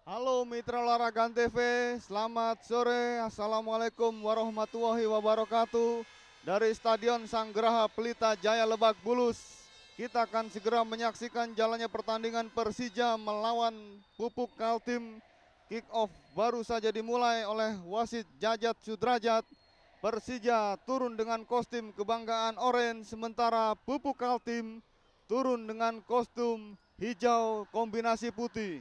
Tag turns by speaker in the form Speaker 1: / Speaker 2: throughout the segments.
Speaker 1: Halo Mitra Olahraga TV, selamat sore, Assalamualaikum warahmatullahi wabarakatuh. Dari Stadion Sanggraha Pelita Jaya Lebak Bulus, kita akan segera menyaksikan jalannya pertandingan Persija melawan Pupuk Kaltim. Kick off baru saja dimulai oleh wasit Jajat Sudrajat. Persija turun dengan kostum kebanggaan oranye, sementara Pupuk Kaltim turun dengan kostum hijau kombinasi putih.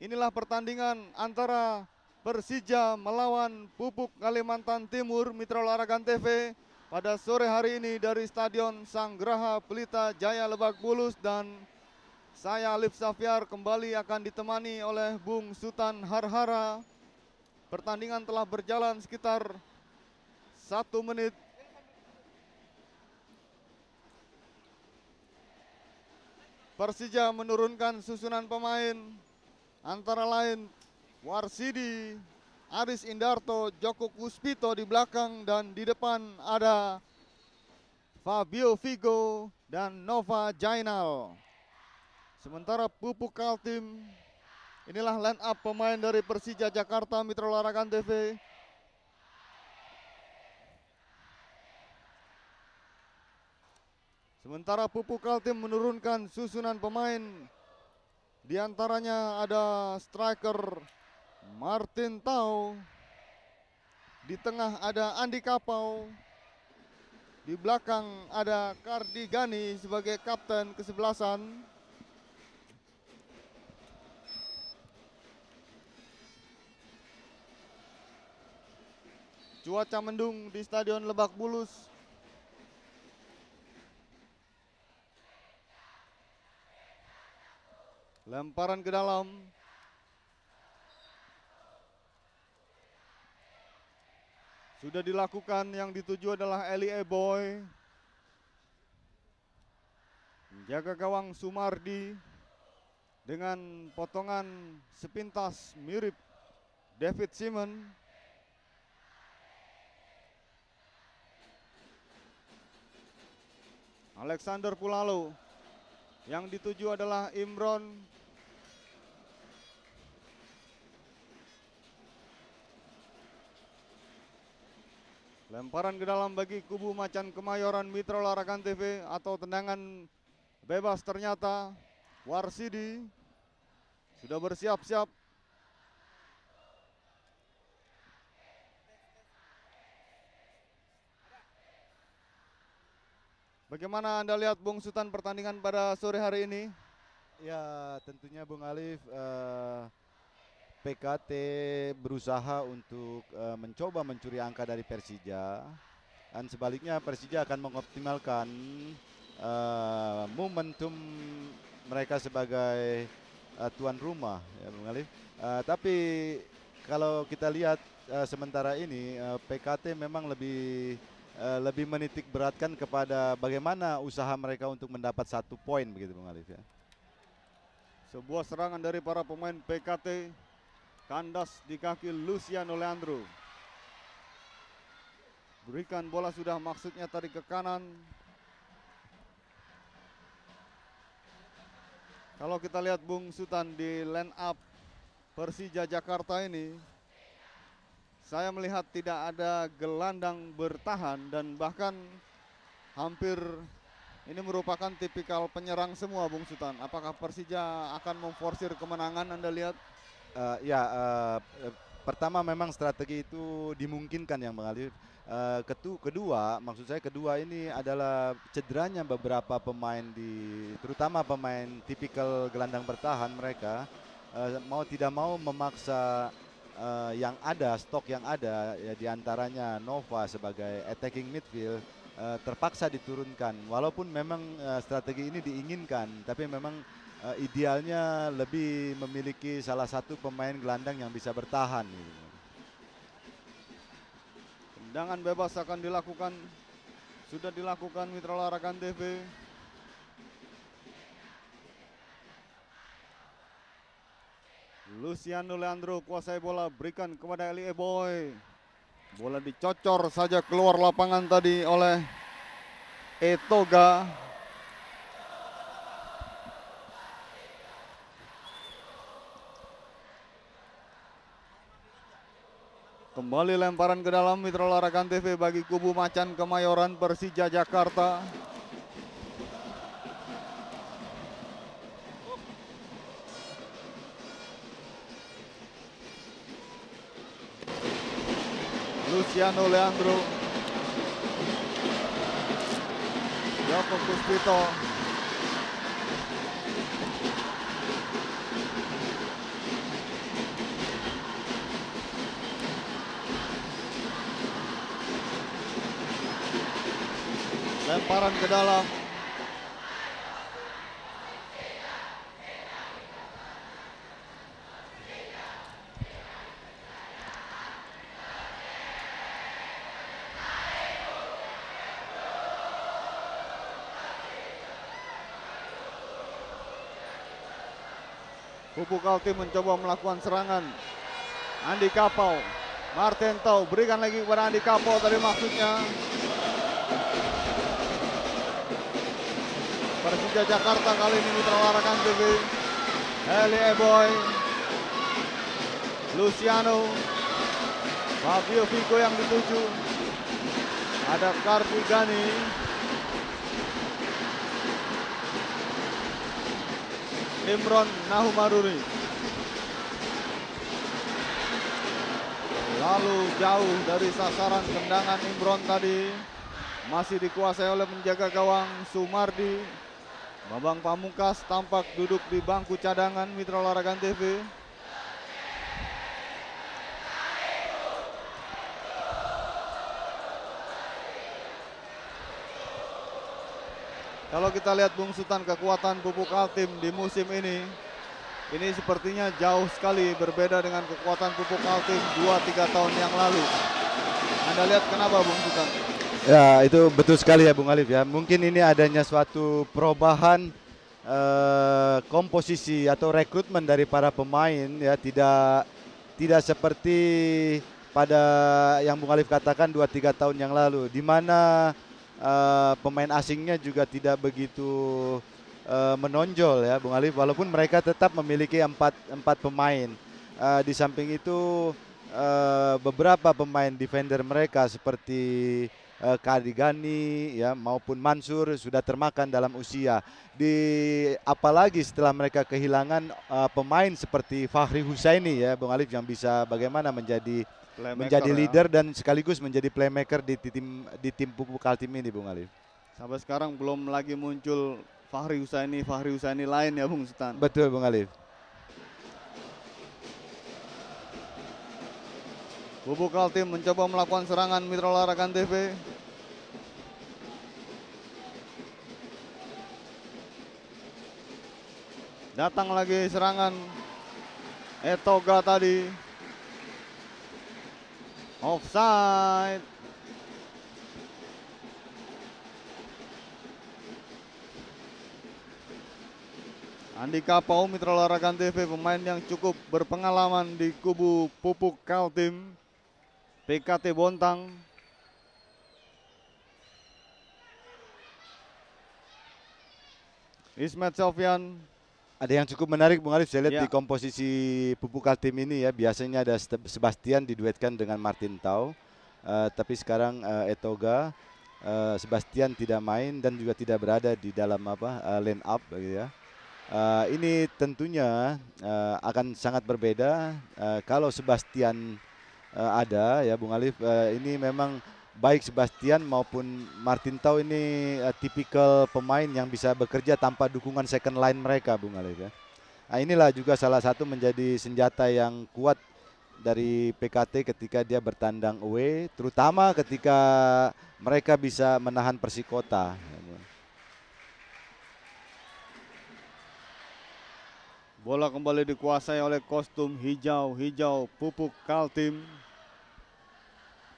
Speaker 1: Inilah pertandingan antara Persija melawan Pupuk Kalimantan Timur, Mitra Olahraga TV, pada sore hari ini dari Stadion Sanggraha Pelita Jaya Lebak Bulus, dan saya Alif Safiar kembali akan ditemani oleh Bung Sultan Harhara. Pertandingan telah berjalan sekitar 1 menit. Persija menurunkan susunan pemain antara lain Warsidi, Aris Indarto, Joko Puspito di belakang, dan di depan ada Fabio Vigo dan Nova Jainal. Sementara Pupuk Kaltim, inilah line up pemain dari Persija Jakarta, Mitra Olahraga TV. Sementara Pupuk Kaltim menurunkan susunan pemain. Di antaranya ada striker Martin Tau, di tengah ada Andi Kapau, di belakang ada Kardigani sebagai kapten kesebelasan. Cuaca mendung di Stadion Lebak Bulus. Lemparan ke dalam. Sudah dilakukan, yang dituju adalah Eli Eboy. Menjaga gawang Sumardi dengan potongan sepintas mirip David Simon. Alexander Pulalo. Yang dituju adalah Imron. Lemparan ke dalam bagi kubu Macan Kemayoran, Mitra Olahraga TV, atau tendangan bebas ternyata. Warsidi sudah bersiap-siap. Bagaimana Anda lihat Bung Sultan pertandingan pada sore hari ini?
Speaker 2: Ya, tentunya Bung Alif, PKT berusaha untuk mencoba mencuri angka dari Persija, dan sebaliknya Persija akan mengoptimalkan momentum mereka sebagai tuan rumah, ya Bung Alif. Tapi kalau kita lihat sementara ini PKT memang lebih menitik beratkan kepada bagaimana usaha mereka untuk mendapat 1 poin, begitu Bung Alif ya.
Speaker 1: Sebuah serangan dari para pemain PKT, kandas di kaki Luciano Leandro. Berikan bola, sudah maksudnya tadi ke kanan. Kalau kita lihat Bung Sultan di line up Persija Jakarta ini, saya melihat tidak ada gelandang bertahan, dan bahkan hampir ini merupakan tipikal penyerang semua Bung Sultan. Apakah Persija akan memforsir kemenangan Anda lihat?
Speaker 2: Pertama memang strategi itu dimungkinkan yang Bang Ali. Kedua ini adalah cederanya beberapa pemain, terutama pemain tipikal gelandang bertahan mereka, mau tidak mau memaksa stok yang ada ya, diantaranya Nova sebagai attacking midfield terpaksa diturunkan. Walaupun memang strategi ini diinginkan, tapi memang idealnya lebih memiliki salah satu pemain gelandang yang bisa bertahan.
Speaker 1: Tendangan bebas akan dilakukan, sudah dilakukan Mitra Olahraga Antv. Luciano Leandro kuasai bola, berikan kepada Eli Eboy. Bola dicocor saja keluar lapangan tadi oleh Etoga. Kembali lemparan ke dalam Mitra Olahraga Antv bagi kubu Macan Kemayoran Persija Jakarta. Luciano Leandro, Joko Puspito, lemparan ke dalam. Pupuk Kaltim mencoba melakukan serangan. Andi Kapau, Martin Tau berikan lagi kepada Andi Kapau tadi maksudnya. Persija Jakarta kali ini Mitra Olahraga Antv. Eli Eboy, Luciano, Fabio Vico yang dituju. Ada Kartigani. Imron Nahumaruri. Lalu jauh dari sasaran tendangan Imron tadi. Masih dikuasai oleh penjaga gawang Sumardi. Bambang Pamungkas tampak duduk di bangku cadangan Mitra Olahraga Antv. Kalau kita lihat Bung Sultan, kekuatan Pupuk Kaltim di musim ini sepertinya jauh sekali berbeda dengan kekuatan Pupuk Kaltim 2-3 tahun yang lalu. Anda lihat kenapa Bung Sultan?
Speaker 2: Ya, itu betul sekali ya Bung Alif ya. Mungkin ini adanya suatu perubahan komposisi atau rekrutmen dari para pemain ya, tidak seperti pada yang Bung Alif katakan 2-3 tahun yang lalu, di mana pemain asingnya juga tidak begitu menonjol ya Bung Alif, walaupun mereka tetap memiliki empat pemain. Di samping itu beberapa pemain defender mereka seperti Kardigani ya maupun Mansur sudah termakan dalam usia. Apalagi setelah mereka kehilangan pemain seperti Fahri Husaini ya Bung Alif, yang bisa bagaimana menjadi leader dan sekaligus menjadi playmaker di tim Pupuk Kaltim ini Bung Alif.
Speaker 1: Sampai sekarang belum lagi muncul Fahri Husaini lain ya Bung Sultan.
Speaker 2: Betul Bung Alif.
Speaker 1: Pupuk Kaltim mencoba melakukan serangan Mitra Olahraga Antv. Datang lagi serangan Etoga tadi. Offside. Andi Kapau Mitra Olahraga Antv, pemain yang cukup berpengalaman di kubu Pupuk Kaltim PKT Bontang. Ismet Sofyan.
Speaker 2: Ada yang cukup menarik Bung Alif, saya lihat
Speaker 1: Ya.
Speaker 2: di komposisi Pupuk Kaltim ini ya, biasanya ada Sebastian diduetkan dengan Martin Tau, tapi sekarang Etoga, Sebastian tidak main dan juga tidak berada di dalam line up gitu ya. Ini tentunya akan sangat berbeda kalau Sebastian ada ya Bung Alif. Ini memang baik Sebastian maupun Martin Tau ini tipikal pemain yang bisa bekerja tanpa dukungan second line mereka Bung Alif ya. Nah, inilah juga salah satu menjadi senjata yang kuat dari PKT ketika dia bertandang away, terutama ketika mereka bisa menahan Persikota.
Speaker 1: Bola kembali dikuasai oleh kostum hijau-hijau Pupuk Kaltim.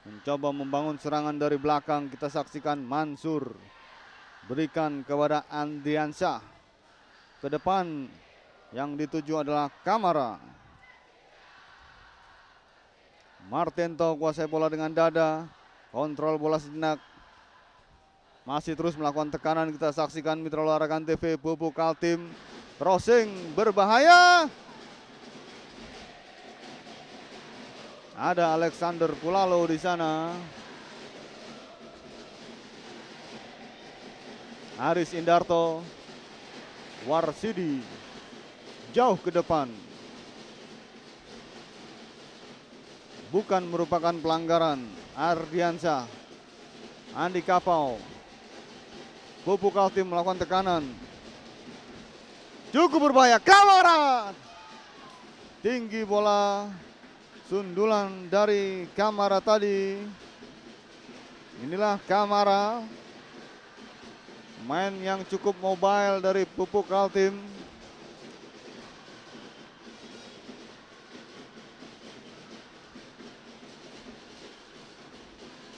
Speaker 1: Mencoba membangun serangan dari belakang. Kita saksikan Mansur berikan kepada Andriansyah. Ke depan yang dituju adalah Kamara. Martento kuasai bola dengan dada. Kontrol bola sejenak. Masih terus melakukan tekanan. Kita saksikan Mitra Olahraga TV Pupuk Kaltim. Crossing berbahaya. Ada Alexander Pulalo di sana. Aris Indarto. Warsidi. Jauh ke depan. Bukan merupakan pelanggaran. Ardiansyah. Andi Kapau. Pupuk Kaltim melakukan tekanan. Cukup berbahaya. Kamara. Tinggi bola. Sundulan dari Kamara tadi. Inilah Kamara. Main yang cukup mobile dari Pupuk Kaltim.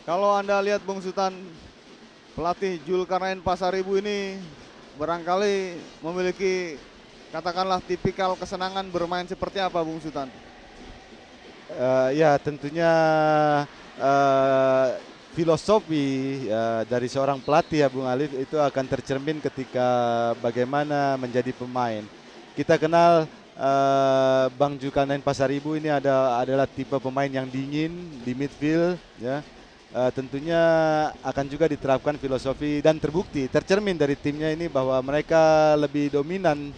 Speaker 1: Kalau Anda lihat Bung Sultan, pelatih Zulkarnain Pasaribu ini barangkali memiliki katakanlah tipikal kesenangan bermain seperti apa Bung Sultan?
Speaker 2: Ya tentunya filosofi dari seorang pelatih ya Bung Alif itu akan tercermin ketika bagaimana menjadi pemain. Kita kenal Bang Zulkarnain Pasaribu ini adalah tipe pemain yang dingin di midfield ya. Tentunya akan juga diterapkan filosofi dan terbukti tercermin dari timnya ini bahwa mereka lebih dominan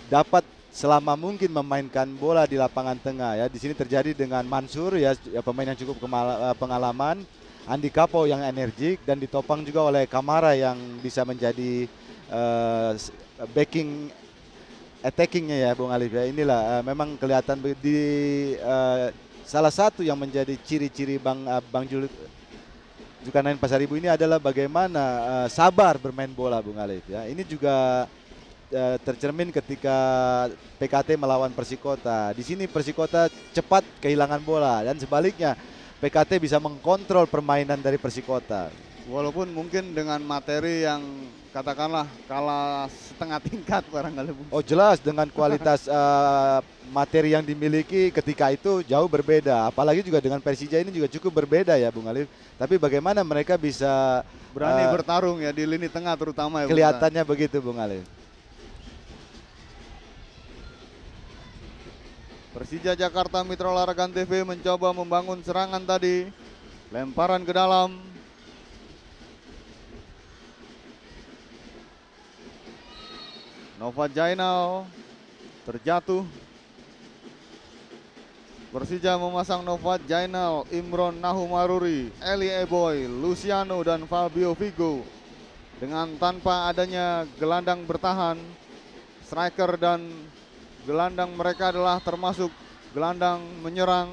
Speaker 2: dapat selama mungkin memainkan bola di lapangan tengah ya. Di sini terjadi dengan Mansur ya pemain yang cukup pengalaman, Andi Kapo yang energik dan ditopang juga oleh Kamara yang bisa menjadi backing attackingnya ya Bung Alif ya. Inilah memang kelihatan di salah satu yang menjadi ciri-ciri Bang Zulkarnain Pasaribu ini adalah bagaimana sabar bermain bola Bung Alif ya. Ini juga tercermin ketika PKT melawan Persikota. Di sini Persikota cepat kehilangan bola dan sebaliknya PKT bisa mengkontrol permainan dari Persikota.
Speaker 1: Walaupun mungkin dengan materi yang katakanlah kalah setengah tingkat barangkali.
Speaker 2: Oh jelas dengan kualitas materi yang dimiliki ketika itu jauh berbeda. Apalagi juga dengan Persija ini juga cukup berbeda ya Bung Alif. Tapi bagaimana mereka bisa
Speaker 1: berani bertarung ya di lini tengah terutama ya.
Speaker 2: Kelihatannya begitu Bung Alif.
Speaker 1: Persija Jakarta Mitra Olahraga TV mencoba membangun serangan tadi. Lemparan ke dalam. Nova Jainal terjatuh. Persija memasang Nova Jainal, Imron Nahumaruri, Eli Eboy, Luciano dan Fabio Vigo. Dengan tanpa adanya gelandang bertahan, striker dan gelandang mereka adalah termasuk gelandang menyerang.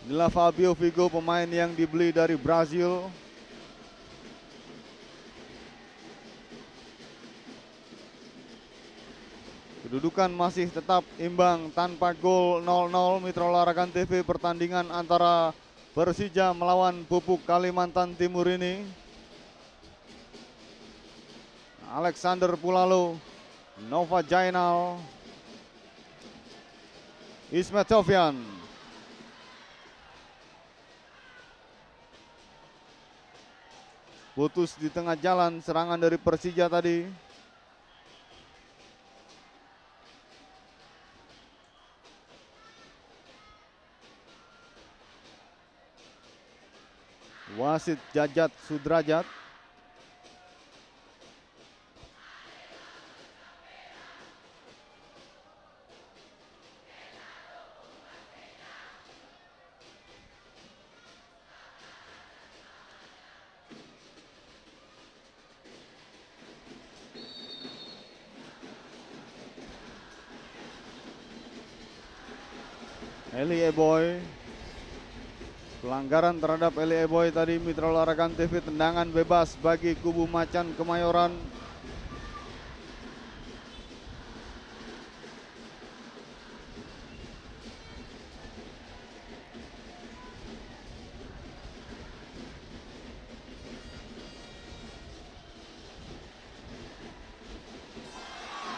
Speaker 1: Inilah Fabio Vigo, pemain yang dibeli dari Brazil. Kedudukan masih tetap imbang tanpa gol 0-0 Mitra Olahraga TV. Pertandingan antara Persija melawan Pupuk Kalimantan Timur ini. Alexander Pulalo, Nova Jainal, Ismet Sofyan. Putus di tengah jalan serangan dari Persija tadi. Wasit Jajat Sudrajat. Eli Eboy. Pelanggaran terhadap Eli Eboy tadi, Mitra Olahraga TV, tendangan bebas bagi kubu Macan Kemayoran.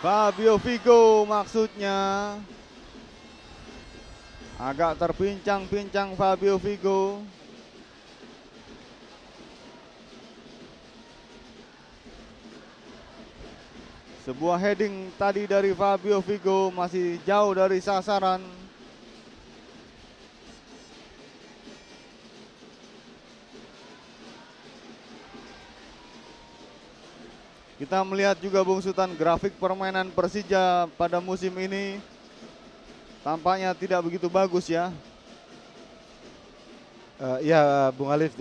Speaker 1: Fabio Vigo maksudnya. Agak terpincang-pincang Fabio Vigo. Sebuah heading tadi dari Fabio Vigo masih jauh dari sasaran. Kita melihat juga Bung Sultan grafik permainan Persija pada musim ini tampaknya tidak begitu bagus ya.
Speaker 2: Ya Bung Alif,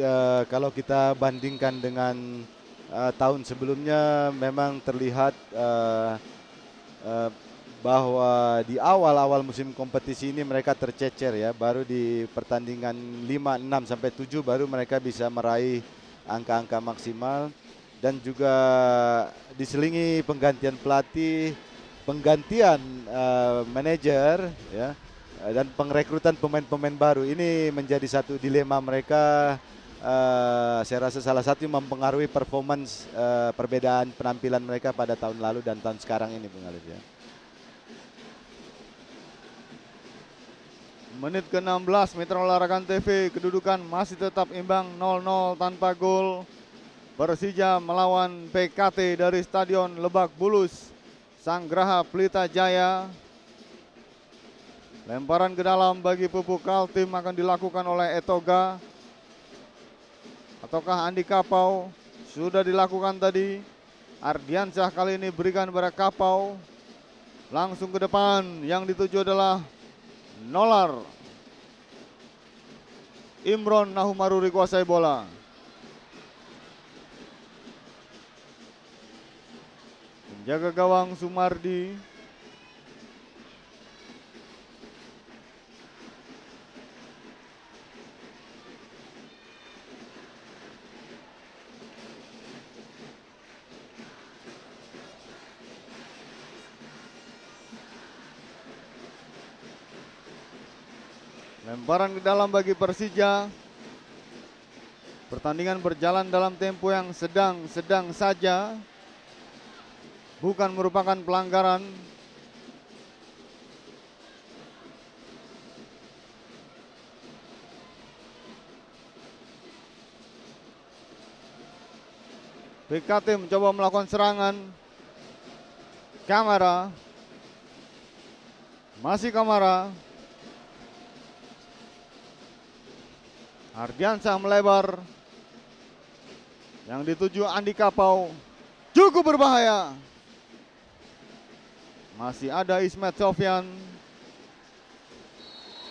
Speaker 2: kalau kita bandingkan dengan tahun sebelumnya memang terlihat bahwa di awal-awal musim kompetisi ini mereka tercecer ya. Baru di pertandingan 5, 6 sampai 7 baru mereka bisa meraih angka-angka maksimal. Dan juga diselingi penggantian pelatih, penggantian manajer, ya, dan pengrekrutan pemain-pemain baru. Ini menjadi satu dilema mereka. Saya rasa salah satu yang mempengaruhi performance perbedaan penampilan mereka pada tahun lalu dan tahun sekarang ini, Bung Alif ya.
Speaker 1: Menit ke-16 Mitra Olahraga TV, kedudukan masih tetap imbang 0-0 tanpa gol. Persija melawan PKT dari Stadion Lebak Bulus, Sanggraha Pelita Jaya. Lemparan ke dalam bagi Pupuk Kaltim akan dilakukan oleh Etoga. Ataukah Andi Kapau? Sudah dilakukan tadi. Ardiansyah kali ini berikan pada Kapau. Langsung ke depan, yang dituju adalah Nolar. Imron Nahumaruri kuasai bola. Penjaga gawang Sumardi. Lemparan ke dalam bagi Persija. Pertandingan berjalan dalam tempo yang sedang saja. Bukan merupakan pelanggaran. PKT mencoba melakukan serangan. Kamara. Masih Kamara. Ardiansyah melebar. Yang dituju Andi Kapau. Cukup berbahaya. Masih ada Ismet Sofyan.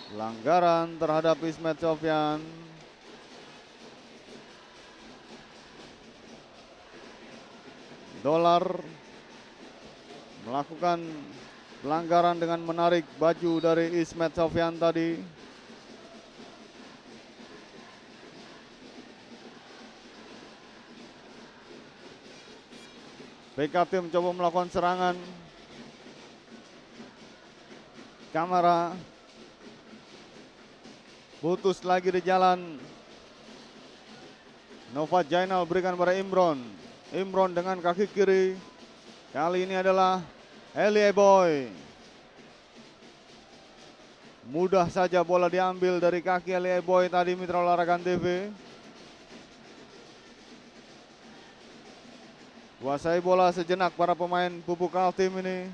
Speaker 1: Pelanggaran terhadap Ismet Sofyan. Dolar melakukan pelanggaran dengan menarik baju dari Ismet Sofyan tadi. PKT mencoba melakukan serangan. Kamara putus lagi di jalan. Nova Jainal berikan pada Imron. Imron dengan kaki kiri. Kali ini adalah Eli Eboy. Mudah saja bola diambil dari kaki Eli Eboy tadi, Mitra Olahraga TV. Kuasai bola sejenak para pemain Pupuk Kaltim ini.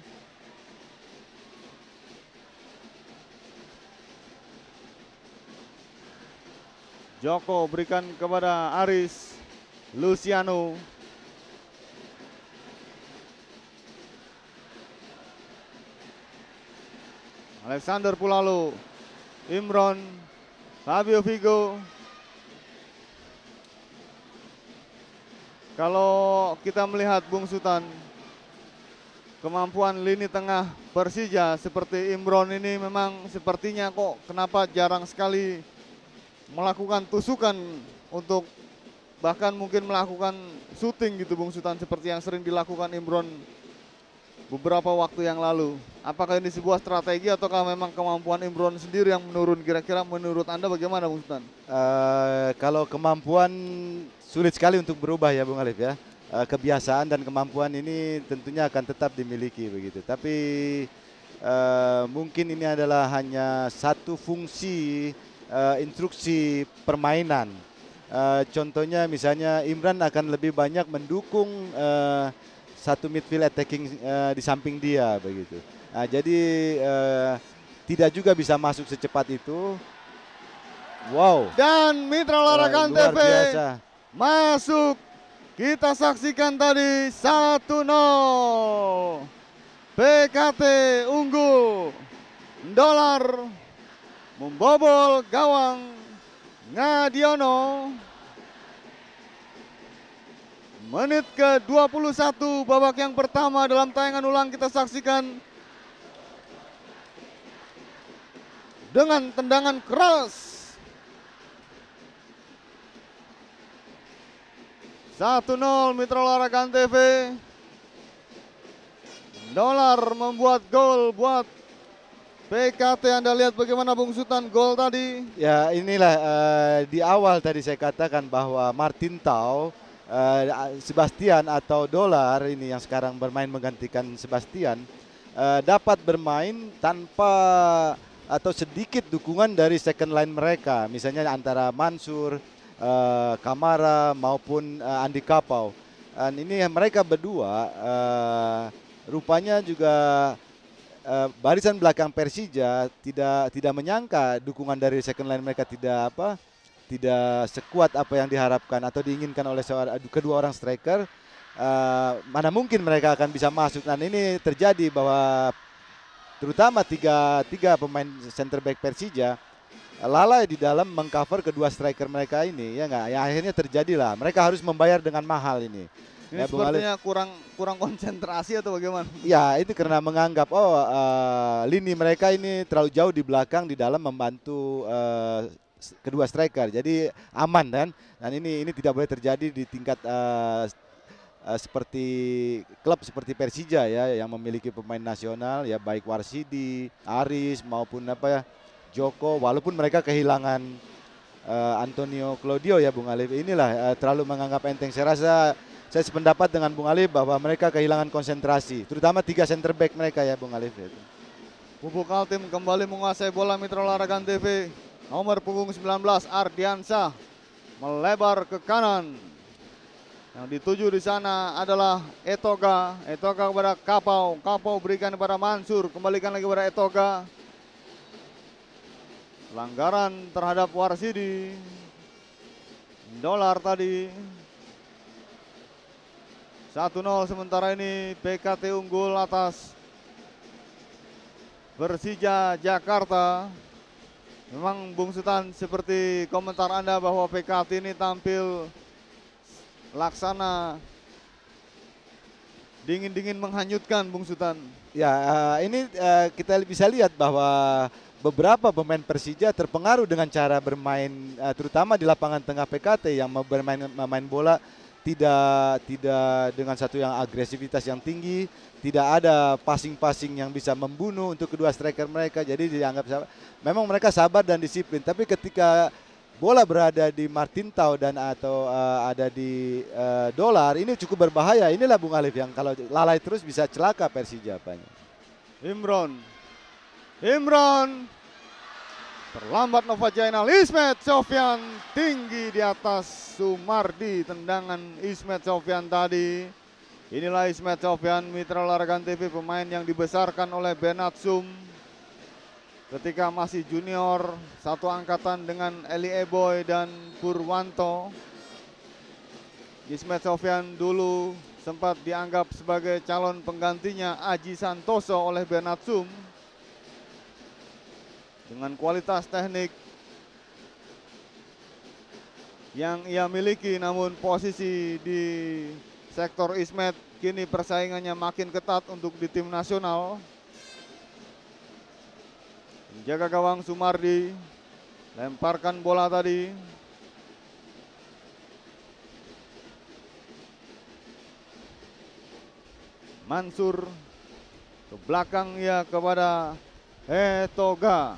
Speaker 1: Joko berikan kepada Aris. Luciano. Alexander Pulalu. Imron. Fabio Vigo. Kalau kita melihat Bung Sultan, kemampuan lini tengah Persija seperti Imron ini memang sepertinya kok kenapa jarang sekali melakukan tusukan untuk bahkan mungkin melakukan syuting gitu Bung Sultan seperti yang sering dilakukan Imron beberapa waktu yang lalu. Apakah ini sebuah strategi ataukah memang kemampuan Imron sendiri yang menurun? Kira-kira menurut Anda bagaimana Bung Sultan?
Speaker 2: Kalau kemampuan sulit sekali untuk berubah ya Bung Alif ya. Kebiasaan dan kemampuan ini tentunya akan tetap dimiliki begitu. Tapi mungkin ini adalah hanya satu fungsi instruksi permainan. Contohnya misalnya Imran akan lebih banyak mendukung satu midfield attacking di samping dia begitu. Nah, jadi tidak juga bisa masuk secepat itu. Wow.
Speaker 1: Dan Mitra Olahraga
Speaker 2: luar
Speaker 1: TV
Speaker 2: biasa.
Speaker 1: masuk. Kita saksikan tadi 1-0. PKT unggul. Dolar membobol gawang Ngadiono. Menit ke-21 babak yang pertama dalam tayangan ulang kita saksikan dengan tendangan keras. 1-0 Mitra Olahraga TV. Dolar membuat gol buat PKT. Anda lihat bagaimana Bung Sultan gol tadi.
Speaker 2: Ya inilah di awal tadi saya katakan bahwa Martin Tau, Sebastian atau Dolar ini yang sekarang bermain menggantikan Sebastian dapat bermain tanpa atau sedikit dukungan dari second line mereka. Misalnya antara Mansur, Kamara maupun Andi Kapau. Dan ini mereka berdua rupanya juga barisan belakang Persija tidak menyangka dukungan dari second line mereka tidak sekuat apa yang diharapkan atau diinginkan oleh kedua orang striker. Mana mungkin mereka akan bisa masuk. Dan ini terjadi bahwa terutama tiga pemain center back Persija lalai di dalam mengcover kedua striker mereka ini, ya nggak? Ya akhirnya terjadilah. Mereka harus membayar dengan mahal ini.
Speaker 1: Ini ya, sepertinya kurang konsentrasi atau bagaimana? Ya,
Speaker 2: itu karena menganggap lini mereka ini terlalu jauh di belakang di dalam membantu kedua striker. Jadi aman kan? Dan ini tidak boleh terjadi di tingkat seperti klub seperti Persija ya yang memiliki pemain nasional ya, baik Warsidi, Aris maupun Joko, walaupun mereka kehilangan Antonio Claudio ya Bung Alif. Inilah terlalu menganggap enteng. Saya sependapat dengan Bung Alif bahwa mereka kehilangan konsentrasi, terutama tiga center back mereka ya Bung Alif.
Speaker 1: Pupuk Altim kembali menguasai bola Mitra Olahraga TV. Nomor punggung 19 Ardiansyah melebar ke kanan. Yang dituju di sana adalah Etoga. Etoga kepada Kapau. Kapau berikan kepada Mansur. Kembalikan lagi kepada Etoga. Pelanggaran terhadap Warsidi. Dolar tadi. 1-0 sementara ini PKT unggul atas Persija Jakarta. Memang Bung Sultan seperti komentar Anda bahwa PKT ini tampil laksana dingin-dingin menghanyutkan Bung Sultan.
Speaker 2: Ya ini kita bisa lihat bahwa beberapa pemain Persija terpengaruh dengan cara bermain terutama di lapangan tengah PKT yang memain bola tidak dengan satu yang agresivitas yang tinggi, tidak ada passing yang bisa membunuh untuk kedua striker mereka. Jadi dianggap memang mereka sabar dan disiplin. Tapi ketika bola berada di Martin Tau dan atau ada di Dolar, ini cukup berbahaya. Inilah Bung Alif yang kalau lalai terus bisa celaka Persija apanya.
Speaker 1: Imron terlambat Nova Jainal. Ismet Sofyan tinggi di atas Sumardi. Tendangan Ismet Sofyan tadi. Inilah Ismet Sofyan, Mitra Olahraga TV, pemain yang dibesarkan oleh Benatsum ketika masih junior, satu angkatan dengan Eli Eboy dan Purwanto. Ismet Sofyan dulu sempat dianggap sebagai calon penggantinya Aji Santoso oleh Benatsum. Dengan kualitas teknik yang ia miliki, namun posisi di sektor Ismet kini persaingannya makin ketat untuk di tim nasional. Menjaga gawang Sumardi. Lemparkan bola tadi. Mansur ke belakang ya kepada Etoga.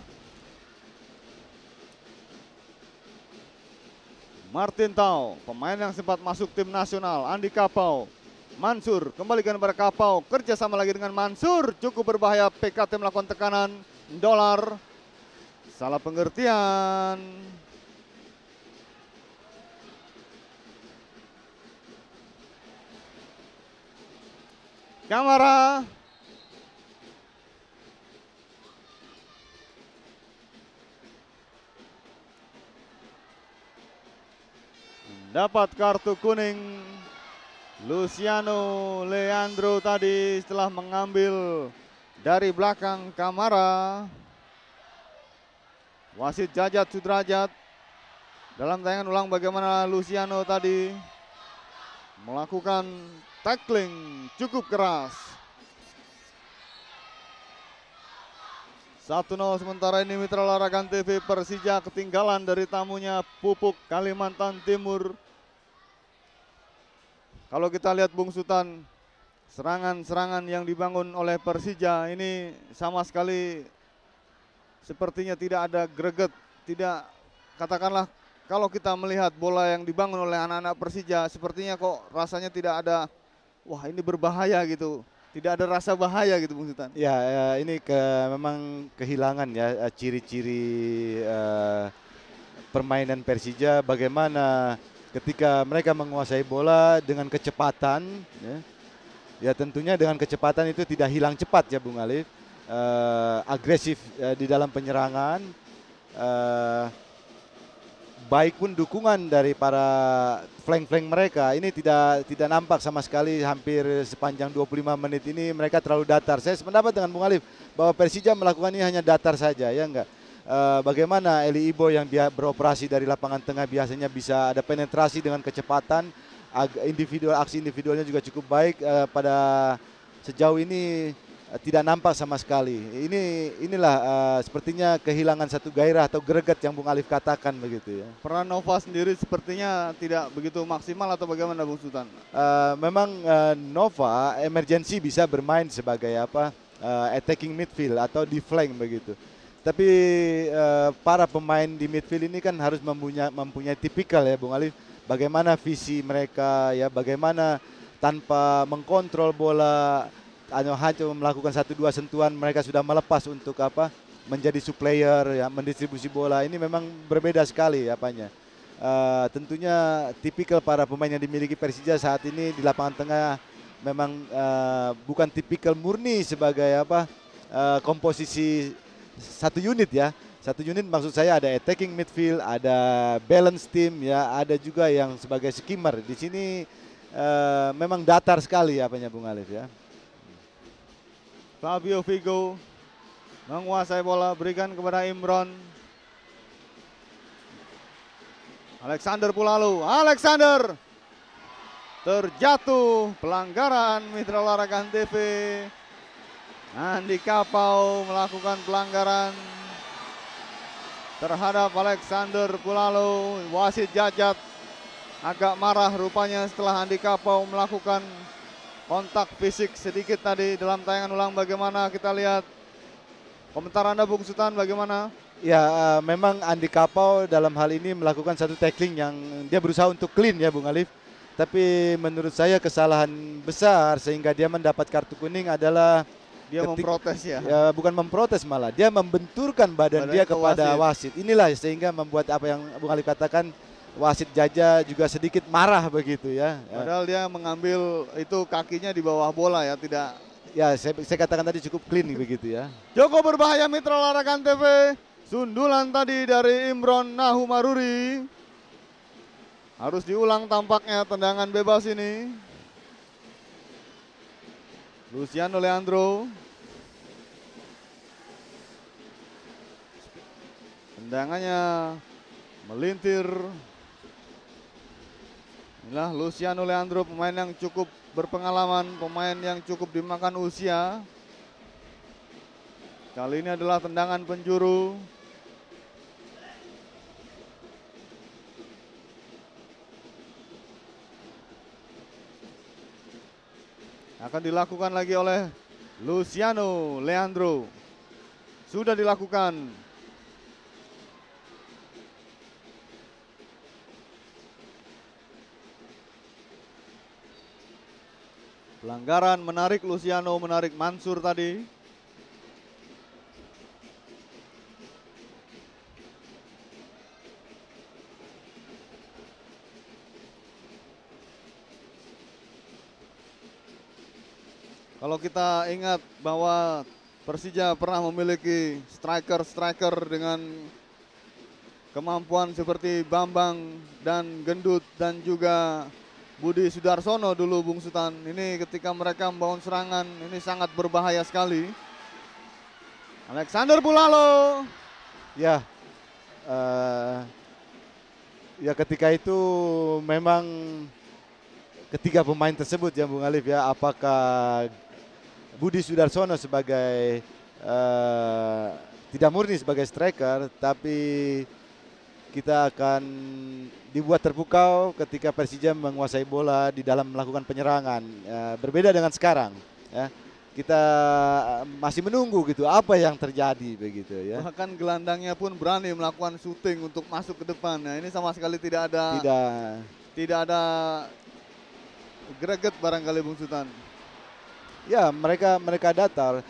Speaker 1: Martin Tau, pemain yang sempat masuk tim nasional. Andi Kapau, Mansur kembalikan kepada Kapau, kerjasama lagi dengan Mansur, cukup berbahaya. PKT melakukan tekanan. Dolar, salah pengertian. Kamara, dapat kartu kuning. Luciano Leandro tadi setelah mengambil dari belakang Kamara. Wasit Jajat Sudrajat. Dalam tayangan ulang bagaimana Luciano tadi melakukan tackling cukup keras. 1-0 sementara ini Mitra Olahraga TV. Persija ketinggalan dari tamunya Pupuk Kalimantan Timur. Kalau kita lihat Bung Sultan, serangan-serangan yang dibangun oleh Persija ini sama sekali sepertinya tidak ada greget. Tidak, katakanlah kalau kita melihat bola yang dibangun oleh anak-anak Persija, sepertinya kok rasanya tidak ada, wah ini berbahaya gitu. Tidak ada rasa bahaya gitu Bung Sultan.
Speaker 2: Ya, ini memang kehilangan ya ciri-ciri permainan Persija, bagaimana ketika mereka menguasai bola dengan kecepatan, ya tentunya dengan kecepatan itu tidak hilang cepat ya Bung Alif, agresif di dalam penyerangan, baik pun dukungan dari para flank-flank mereka ini tidak nampak sama sekali. Hampir sepanjang 25 menit ini mereka terlalu datar. Saya sependapat dengan Bung Alif bahwa Persija melakukan ini hanya datar saja, ya enggak. Bagaimana Eli Ibo yang beroperasi dari lapangan tengah biasanya bisa ada penetrasi dengan kecepatan, aksi individualnya juga cukup baik. Pada sejauh ini tidak nampak sama sekali. Inilah sepertinya kehilangan satu gairah atau greget yang Bung Alif katakan begitu ya.
Speaker 1: Peran Nova sendiri sepertinya tidak begitu maksimal atau bagaimana Bung Sultan?
Speaker 2: Memang Nova emergency bisa bermain sebagai attacking midfield atau di flank begitu. Tapi para pemain di midfield ini kan harus mempunyai tipikal ya Bung Alif. Bagaimana visi mereka ya, bagaimana tanpa mengkontrol bola, hanya melakukan 1-2 sentuhan mereka sudah melepas untuk menjadi supplier ya, mendistribusi bola. Ini memang berbeda sekali apanya. Tentunya tipikal para pemain yang dimiliki Persija saat ini di lapangan tengah memang bukan tipikal murni sebagai komposisi satu unit ya. Satu unit maksud saya ada attacking midfield, ada balance team ya, ada juga yang sebagai skimmer. Di sini memang datar sekali apanya Bung Alif ya.
Speaker 1: Fabio Vigo menguasai bola, berikan kepada Imron. Alexander Pulalu, Alexander terjatuh, pelanggaran Mitra Olahraga TV. Andi Kapau melakukan pelanggaran terhadap Alexander Pulalu. Wasit Jajat agak marah rupanya setelah Andi Kapau melakukan kontak fisik sedikit tadi. Dalam tayangan ulang bagaimana kita lihat. Komentar Anda Bung Sultan bagaimana?
Speaker 2: Ya memang Andi Kapau dalam hal ini melakukan satu tackling yang dia berusaha untuk clean ya Bung Alif. Tapi menurut saya kesalahan besar sehingga dia mendapat kartu kuning adalah
Speaker 1: dia memprotes ya.
Speaker 2: Bukan memprotes, malah dia membenturkan badan dia kepada wasit. Inilah sehingga membuat apa yang Bung Alif katakan, wasit Jaja juga sedikit marah begitu ya.
Speaker 1: Padahal dia mengambil itu kakinya di bawah bola ya, tidak.
Speaker 2: Ya saya katakan tadi cukup clean begitu ya.
Speaker 1: Joko berbahaya Mitra Olahraga TV. Sundulan tadi dari Imron Nahumaruri. Harus diulang tampaknya tendangan bebas ini. Luciano Leandro. Tendangannya melintir. Inilah Luciano Leandro, pemain yang cukup berpengalaman, pemain yang cukup dimakan usia. Kali ini adalah tendangan penjuru. Akan dilakukan lagi oleh Luciano Leandro. Sudah dilakukan. Pelanggaran menarik Luciano, menarik Mansur tadi. Kalau kita ingat bahwa Persija pernah memiliki striker-striker dengan kemampuan seperti Bambang dan Gendut dan juga Budi Sudarsono dulu, Bung Sultan. Ini ketika mereka membangun serangan, ini sangat berbahaya sekali. Alexander Pulalo.
Speaker 2: Ya, ya ketika itu memang ketiga pemain tersebut ya Bung Alif ya, apakah Budi Sudarsono sebagai tidak murni sebagai striker, tapi kita akan dibuat terpukau ketika Persija menguasai bola di dalam melakukan penyerangan. Berbeda dengan sekarang ya. Kita masih menunggu gitu apa yang terjadi begitu ya.
Speaker 1: Bahkan gelandangnya pun berani melakukan syuting untuk masuk ke depan. Nah, ini sama sekali tidak ada greget barangkali, Bung Sultan.
Speaker 2: Ya, mereka datar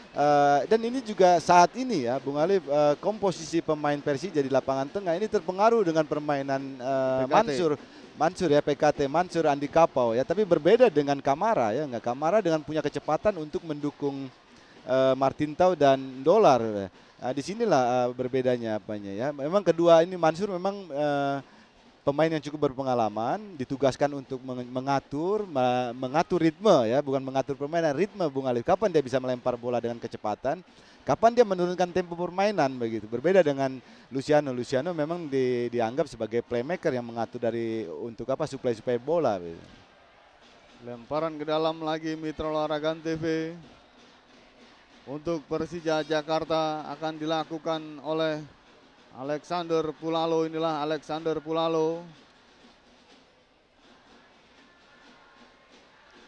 Speaker 2: dan ini juga saat ini ya Bung Alif, komposisi pemain Persija di lapangan tengah ini terpengaruh dengan permainan Mansur ya, PKT Mansur, Andi Kapau ya, tapi berbeda dengan Kamara ya, Kamara dengan punya kecepatan untuk mendukung Martin Tau dan Dolar. Disinilah berbedanya apanya ya. Memang kedua ini Mansur memang pemain yang cukup berpengalaman, ditugaskan untuk mengatur ritme ya, bukan mengatur permainan, ritme Bung Alif. Kapan dia bisa melempar bola dengan kecepatan, kapan dia menurunkan tempo permainan begitu. Berbeda dengan Luciano. Luciano memang dianggap sebagai playmaker yang mengatur untuk suplai bola. Begitu.
Speaker 1: Lemparan ke dalam lagi Mitra Olahraga TV. Untuk Persija Jakarta akan dilakukan oleh Alexander Pulalo. Inilah Alexander Pulalo.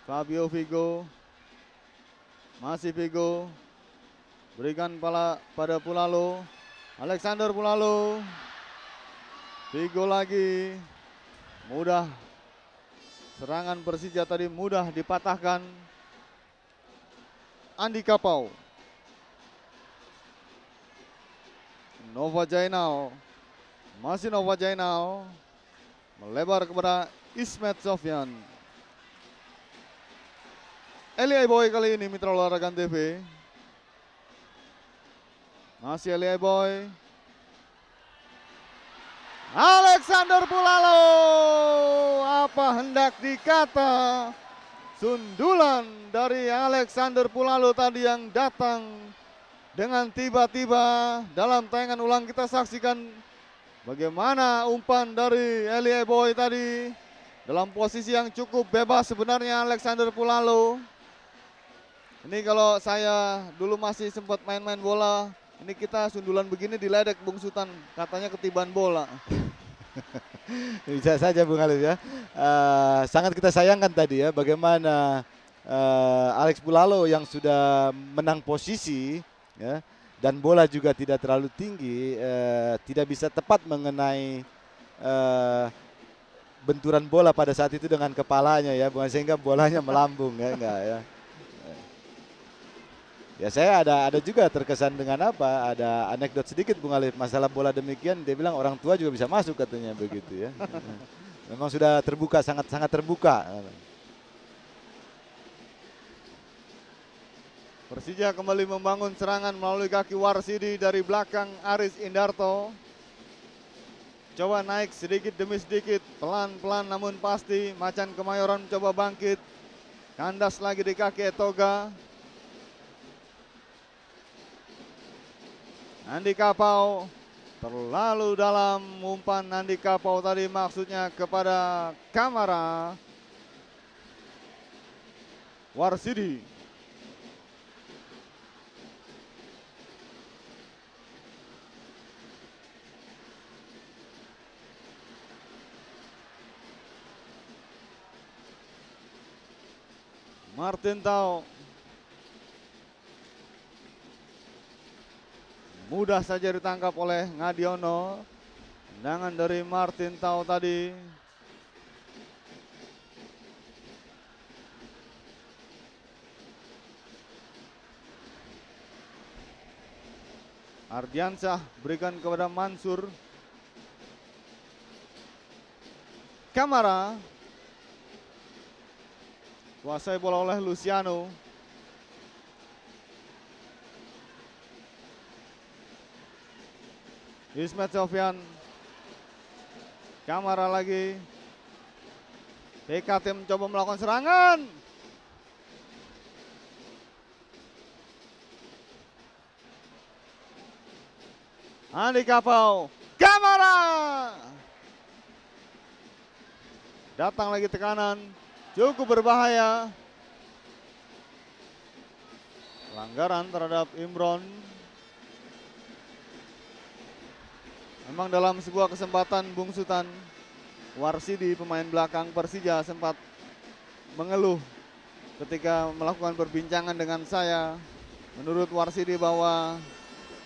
Speaker 1: Fabio Vigo. Masih Vigo. Berikan pada Pulalo. Alexander Pulalo. Vigo lagi. Mudah. Serangan Persija tadi mudah dipatahkan. Andi Kapau. Nova Jainal, masih Nova Jainal, melebar kepada Ismet Sofyan. Eli Boy kali ini Mitra Olahraga TV. Masih Eli Boy. Alexander Pulalo, apa hendak dikata? Sundulan dari Alexander Pulalo tadi yang datang dengan tiba-tiba. Dalam tayangan ulang kita saksikan bagaimana umpan dari Eli Boy tadi. Dalam posisi yang cukup bebas sebenarnya Alexander Pulalo. Ini kalau saya dulu masih sempat main-main bola, ini kita sundulan begini diledek Bung Sultan, katanya ketiban bola.
Speaker 2: Bisa saja Bung Alif ya. Sangat kita sayangkan tadi ya bagaimana Alex Pulalo yang sudah menang posisi ya, dan bola juga tidak terlalu tinggi, tidak bisa tepat mengenai benturan bola pada saat itu dengan kepalanya ya, sehingga bolanya melambung ya, enggak ya. Ya saya ada juga terkesan dengan ada anekdot sedikit Bung Alif masalah bola demikian. Dia bilang orang tua juga bisa masuk katanya begitu ya. Memang sudah terbuka, sangat terbuka.
Speaker 1: Persija kembali membangun serangan melalui kaki Warsidi dari belakang Aris Indarto. Coba naik sedikit demi sedikit, pelan-pelan namun pasti. Macan Kemayoran coba bangkit. Kandas lagi di kaki Etoga. Andi Kapau terlalu dalam umpan Andi Kapau tadi, maksudnya kepada Kamara. Warsidi. Martin Tau. Mudah saja ditangkap oleh Ngadiono. Tendangan dari Martin Tau tadi. Ardiansyah berikan kepada Mansur. Kamara. Kuasai bola oleh Luciano. Ismet Sofyan. Kamara lagi. PKT mencoba melakukan serangan. Andi Kapau. Kamara. Datang lagi tekanan. Cukup berbahaya. Pelanggaran terhadap Imron. Memang dalam sebuah kesempatan Bung Sutan, Warsidi pemain belakang Persija sempat mengeluh ketika melakukan perbincangan dengan saya. Menurut Warsidi bahwa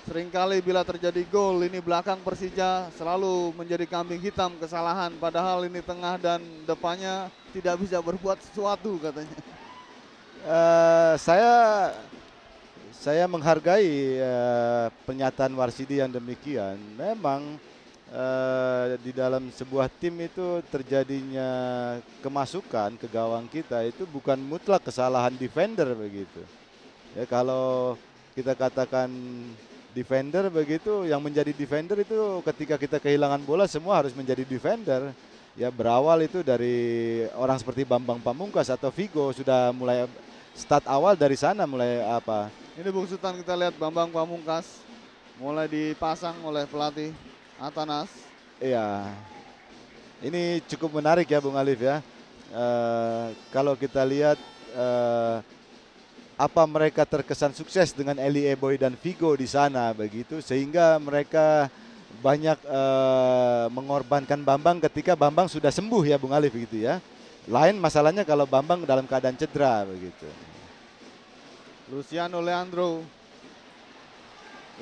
Speaker 1: seringkali bila terjadi gol ini belakang Persija selalu menjadi kambing hitam kesalahan. Padahal ini tengah dan depannya tidak bisa berbuat sesuatu katanya.
Speaker 2: Saya menghargai pernyataan Warsidi yang demikian. Memang di dalam sebuah tim itu terjadinya kemasukan ke gawang kita itu bukan mutlak kesalahan defender begitu. Ya kalau kita katakan defender begitu, yang menjadi defender itu ketika kita kehilangan bola semua harus menjadi defender. Ya berawal itu dari orang seperti Bambang Pamungkas atau Vigo sudah mulai start awal dari sana mulai apa.
Speaker 1: Ini Bung Sultan kita lihat Bambang Pamungkas mulai dipasang oleh pelatih Atanas.
Speaker 2: Iya, ini cukup menarik ya Bung Alif ya. Kalau kita lihat apa mereka terkesan sukses dengan Eli Eboy dan Vigo di sana begitu, sehingga mereka banyak mengorbankan Bambang ketika Bambang sudah sembuh ya Bung Alif begitu ya. Lain masalahnya kalau Bambang dalam keadaan cedera begitu.
Speaker 1: Luciano Leandro.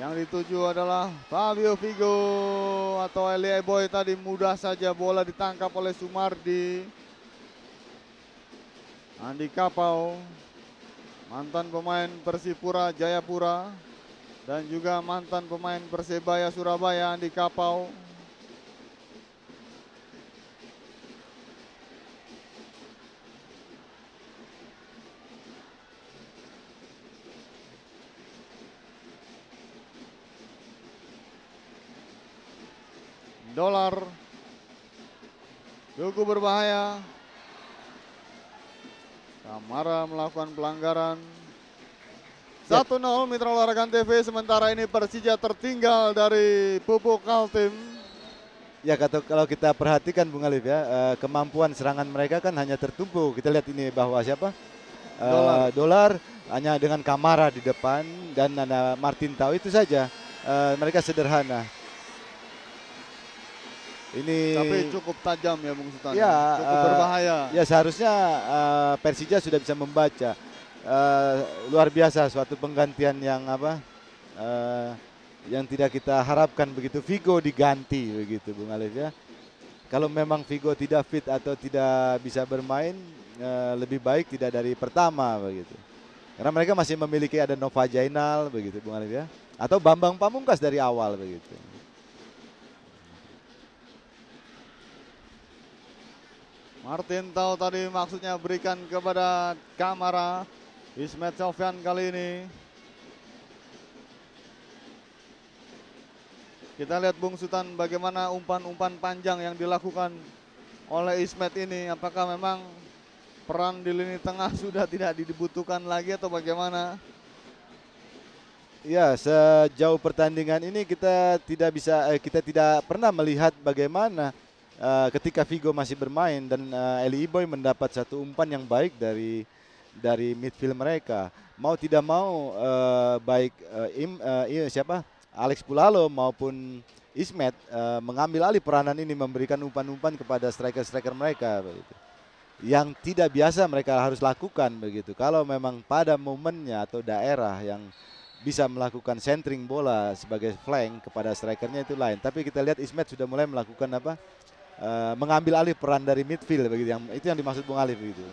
Speaker 1: Yang dituju adalah Fabio Vigo atau Eli Eboy tadi. Mudah saja bola ditangkap oleh Sumardi. Andi Kapau, mantan pemain Persipura Jayapura dan juga mantan pemain Persebaya Surabaya, Andi Kapau. Dolar cukup berbahaya. Kamara melakukan pelanggaran. 1-0 Mitra Olahraga TV. Sementara ini Persija tertinggal dari Pupuk Kaltim.
Speaker 2: Ya kalau kita perhatikan Bung Alif ya, kemampuan serangan mereka kan hanya tertumpu. Kita lihat ini bahwa siapa? Dolar hanya dengan Kamara di depan dan ada Martin Tau, itu saja. Mereka sederhana. Ini
Speaker 1: tapi cukup tajam ya Bung Sultan.
Speaker 2: Ya,
Speaker 1: cukup berbahaya.
Speaker 2: Ya seharusnya Persija sudah bisa membaca. Luar biasa suatu penggantian yang yang tidak kita harapkan begitu. Vigo diganti begitu Bung Alif ya. Kalau memang Vigo tidak fit atau tidak bisa bermain, lebih baik tidak dari pertama begitu. Karena mereka masih memiliki ada Nova Jainal begitu Bung Alif ya. Atau Bambang Pamungkas dari awal begitu.
Speaker 1: Martin Tau tadi maksudnya berikan kepada Kamara. Ismet Sofyan kali ini. Kita lihat Bung Sultan bagaimana umpan-umpan panjang yang dilakukan oleh Ismet ini. Apakah memang peran di lini tengah sudah tidak dibutuhkan lagi atau bagaimana?
Speaker 2: Ya, sejauh pertandingan ini kita tidak pernah melihat bagaimana ketika Vigo masih bermain dan Eli Eboy mendapat satu umpan yang baik dari midfield mereka. Mau tidak mau baik Alex Pulalo maupun Ismet mengambil alih peranan ini, memberikan umpan-umpan kepada striker-striker mereka begitu. yang tidak biasa mereka harus lakukan begitu. Kalau memang pada momennya atau daerah yang bisa melakukan centering bola sebagai flank kepada strikernya itu lain. Tapi kita lihat Ismet sudah mulai melakukan apa? Mengambil alih peran dari midfield begitu. Itu yang dimaksud Bung Alif begitu.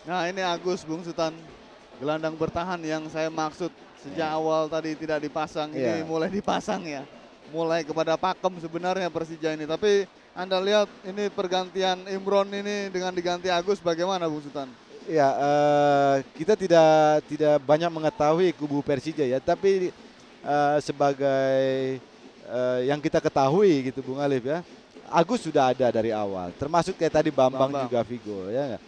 Speaker 1: Nah ini Agus Bung Sultan, gelandang bertahan yang saya maksud sejak awal tadi tidak dipasang, ini mulai dipasang ya. Mulai kepada pakem sebenarnya Persija ini. Tapi Anda lihat ini pergantian Imron ini dengan diganti Agus bagaimana Bung Sultan?
Speaker 2: Ya, kita tidak banyak mengetahui kubu Persija ya, tapi sebagai yang kita ketahui gitu Bung Alif ya, Agus sudah ada dari awal, termasuk kayak tadi Bambang. Juga Vigo ya.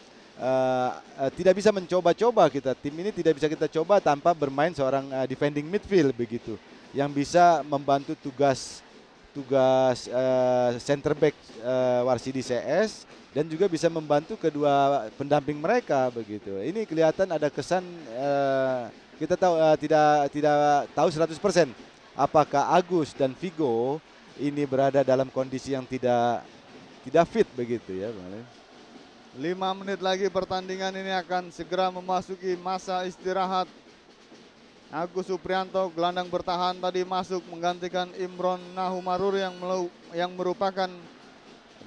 Speaker 2: Tidak bisa mencoba-coba kita, tim ini tidak bisa kita coba tanpa bermain seorang defending midfield begitu, yang bisa membantu tugas center back Warsidi CS dan juga bisa membantu kedua pendamping mereka begitu. Ini kelihatan ada kesan kita tahu tidak tahu 100% apakah Agus dan Vigo ini berada dalam kondisi yang tidak fit begitu ya Bang.
Speaker 1: 5 menit lagi pertandingan ini akan segera memasuki masa istirahat. Agus Suprianto gelandang bertahan tadi masuk menggantikan Imron Nahumarur yang merupakan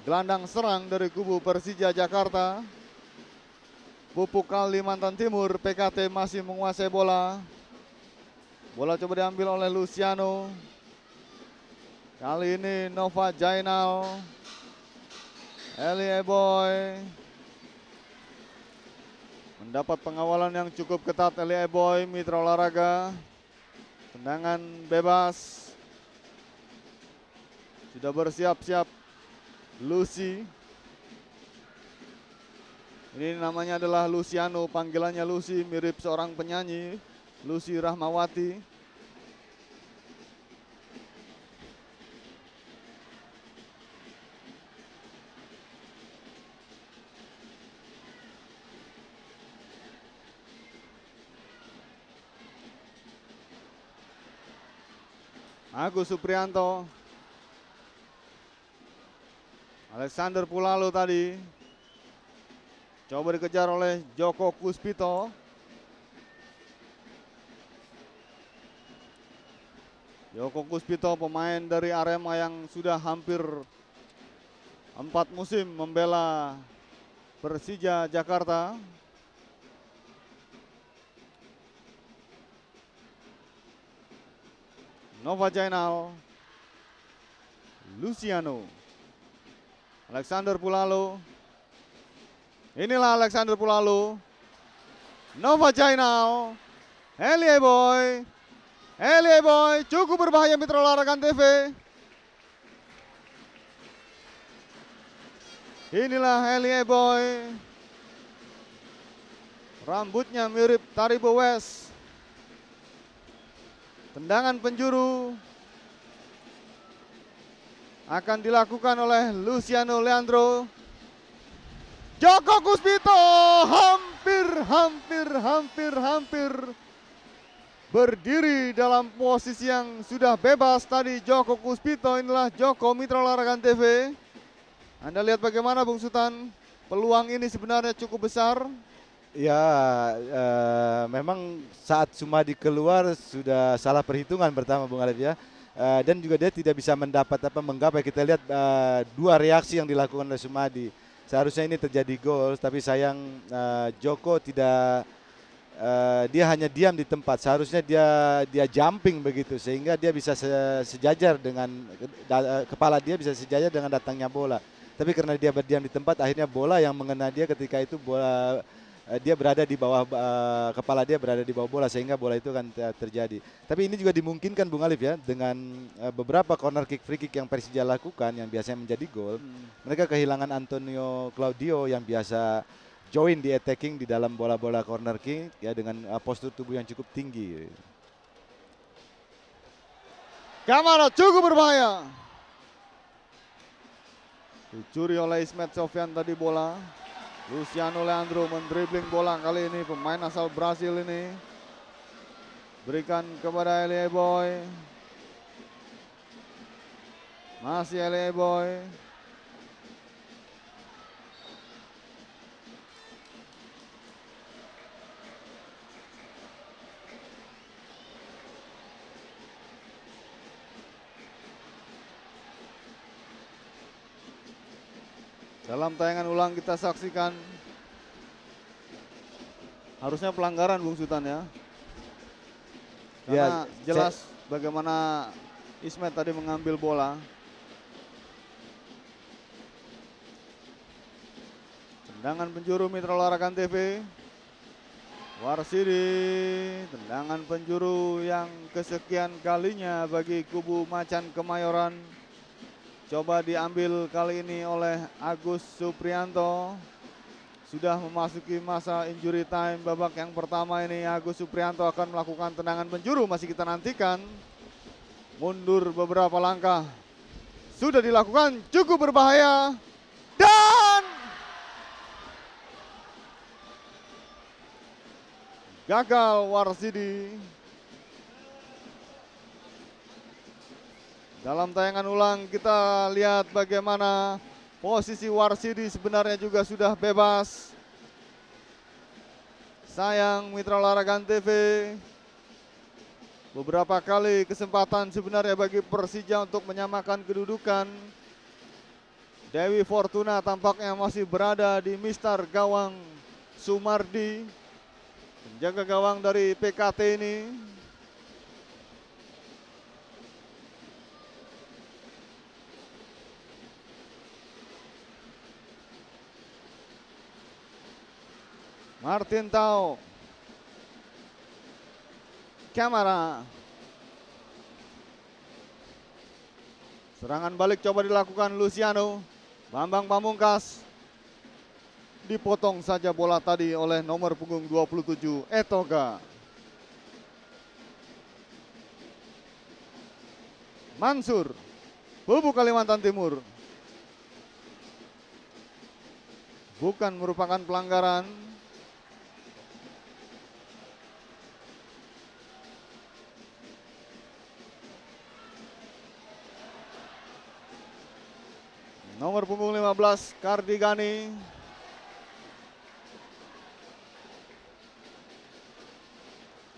Speaker 1: gelandang serang dari kubu Persija Jakarta. Pupuk Kalimantan Timur, PKT masih menguasai bola. Bola coba diambil oleh Luciano. Kali ini Nova Jainal, Eli Eboy mendapat pengawalan yang cukup ketat. Eli Eboy, mitra olahraga, tendangan bebas, sudah bersiap-siap Lucy. Ini namanya adalah Luciano, panggilannya Lucy, mirip seorang penyanyi, Lucy Rahmawati. Agus Suprianto, Alexander Pulalo tadi coba dikejar oleh Joko Kuspito. Joko Kuspito pemain dari Arema yang sudah hampir 4 musim membela Persija Jakarta. Nova Jainal, Luciano, Alexander Pulalo. Inilah Alexander Pulalo, Nova Jainal, Eli Eboy. Eli Eboy cukup berbahaya mitra olahraga TV. Inilah Eli Eboy. Rambutnya mirip Taribo West. Tendangan penjuru akan dilakukan oleh Luciano Leandro. Joko Kuspito hampir berdiri dalam posisi yang sudah bebas tadi Joko Kuspito. Inilah Joko mitra olahraga TV. Anda lihat bagaimana Bung Sultan, peluang ini sebenarnya cukup besar.
Speaker 2: Ya, memang saat Sumadi keluar sudah salah perhitungan pertama Bung Alif ya. Dan juga dia tidak bisa menggapai. Kita lihat 2 reaksi yang dilakukan oleh Sumadi. Seharusnya ini terjadi gol, tapi sayang Joko tidak, dia hanya diam di tempat. Seharusnya dia jumping begitu sehingga dia bisa sejajar dengan kepala dia bisa sejajar dengan datangnya bola. Tapi karena dia berdiam di tempat, akhirnya bola yang mengena dia ketika itu bola dia berada di bawah, kepala dia berada di bawah bola sehingga bola itu akan terjadi. Tapi ini juga dimungkinkan Bung Alif ya dengan beberapa corner kick, free kick yang Persija lakukan yang biasanya menjadi gol. Mereka kehilangan Antonio Claudio yang biasa join di attacking di dalam bola-bola corner kick ya dengan postur tubuh yang cukup tinggi.
Speaker 1: Kamara cukup berbahaya. Dicuri oleh Ismet Sofyan tadi bola. Luciano Leandro mendribling bola kali ini, pemain asal Brasil ini. Berikan kepada Eli Eboy. Masih Eli Eboy. Dalam tayangan ulang kita saksikan, harusnya pelanggaran Bung Sultan ya. Karena jelas bagaimana Ismet tadi mengambil bola. Tendangan penjuru Mitra Olahraga TV. Warsidi, tendangan penjuru yang kesekian kalinya bagi kubu Macan Kemayoran. Coba diambil kali ini oleh Agus Suprianto. Sudah memasuki masa injury time babak yang pertama ini. Agus Suprianto akan melakukan tendangan penjuru, masih kita nantikan. Mundur beberapa langkah. Sudah dilakukan, cukup berbahaya. Dan gagal Warsidi. Dalam tayangan ulang kita lihat bagaimana posisi Warsidi sebenarnya juga sudah bebas. Sayang Mitra Olahraga TV. Beberapa kali kesempatan sebenarnya bagi Persija untuk menyamakan kedudukan. Dewi Fortuna tampaknya masih berada di mistar gawang Sumardi. Penjaga gawang dari PKT ini. Martin Tau. Kamara. Serangan balik coba dilakukan Luciano. Bambang Pamungkas. Dipotong saja bola tadi oleh nomor punggung 27 Etoga. Mansur, Bubu Kalimantan Timur. Bukan merupakan pelanggaran. Nomor punggung 15 Kardigani.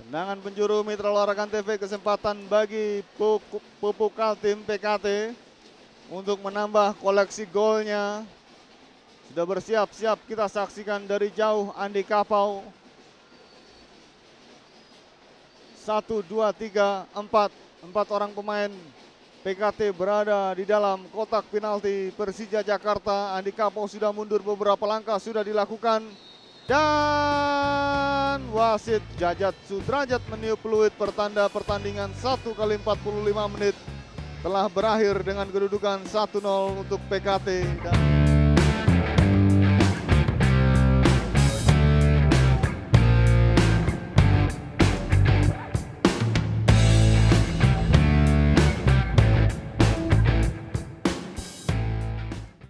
Speaker 1: Tendangan penjuru Mitra Olahraga TV, kesempatan bagi Pupuk Kaltim PKT untuk menambah koleksi golnya. Sudah bersiap-siap kita saksikan dari jauh Andi Kapau. 1, 2, 3, 4. 4 orang pemain PKT berada di dalam kotak penalti Persija Jakarta. Andi Kapau sudah mundur beberapa langkah, sudah dilakukan. Dan wasit Jajat Sudrajat meniup peluit pertanda pertandingan 1x45 menit telah berakhir dengan kedudukan 1-0 untuk PKT.